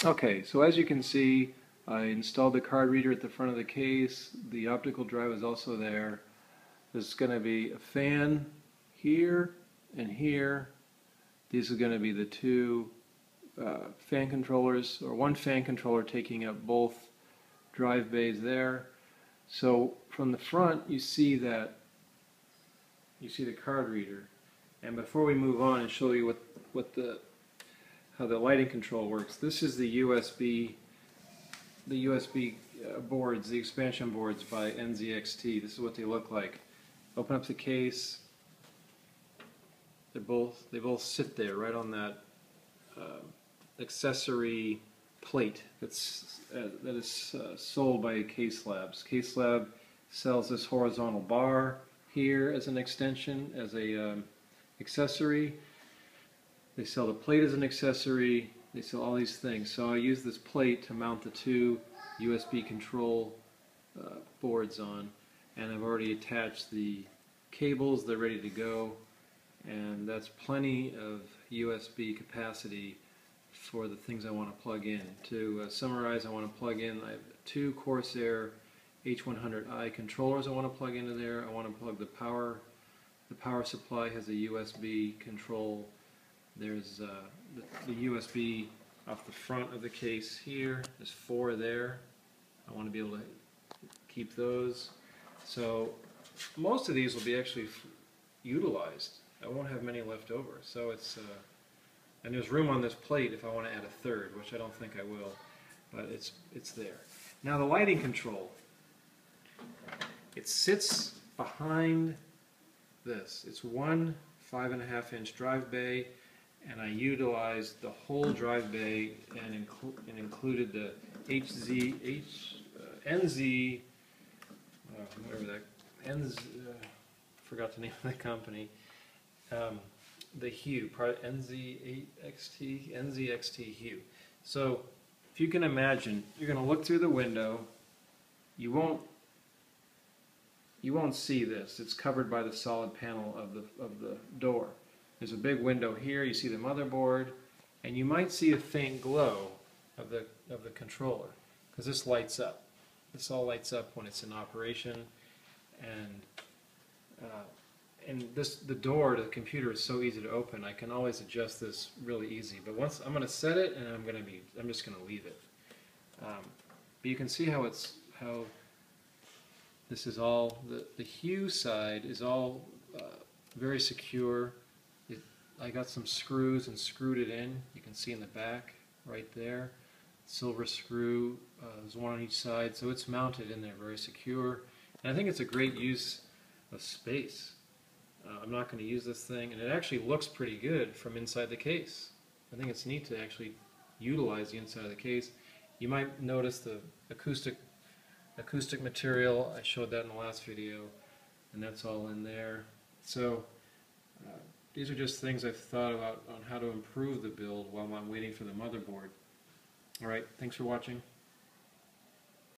Okay, so as you can see, I installed the card reader at the front of the case. The optical drive is also there. There's going to be a fan here and here. These are going to be the two fan controllers, or one fan controller taking up both drive bays there. So from the front you see the card reader. And before we move on and show you how the lighting control works, this is the USB boards, the expansion boards by NZXT. This is what they look like. Open up the case. They both sit there right on that accessory plate that is sold by CaseLabs. CaseLab sells this horizontal bar here as an extension, as a accessory. They sell the plate as an accessory. They sell all these things. So I use this plate to mount the two USB control boards on, and I've already attached the cables. They're ready to go, and that's plenty of USB capacity for the things I want to plug in. To summarize, I want to plug in, I have two Corsair H100i controllers I want to plug into there. I want to plug the power supply has a USB control. There's the USB off the front of the case here. There's 4 there. I want to be able to keep those. So most of these will be actually utilized. I won't have many left over. So it's and there's room on this plate if I want to add a third, which I don't think I will, but it's there. Now the lighting control. It sits behind this. It's one 5.5-inch drive bay, and I utilized the whole drive bay and included the forgot the name of the company, the HUE, NZXT HUE. So if you can imagine, you're going to look through the window. You won't see this. It's covered by the solid panel of the door. There's a big window here. You see the motherboard, and you might see a faint glow of the controller, because this lights up. This all lights up when it's in operation, and the door to the computer is so easy to open. I can always adjust this really easy. But once I'm going to set it, and I'm just going to leave it. But you can see how this is all the HUE side is all very secure. I got some screws and screwed it in. You can see in the back right there. Silver screw, there's one on each side, so it's mounted in there very secure. And I think it's a great use of space. I'm not going to use this thing, and it actually looks pretty good from inside the case. I think it's neat to actually utilize the inside of the case. You might notice the acoustic material. I showed that in the last video, and that's all in there. So these are just things I've thought about on how to improve the build while I'm waiting for the motherboard. Alright, thanks for watching.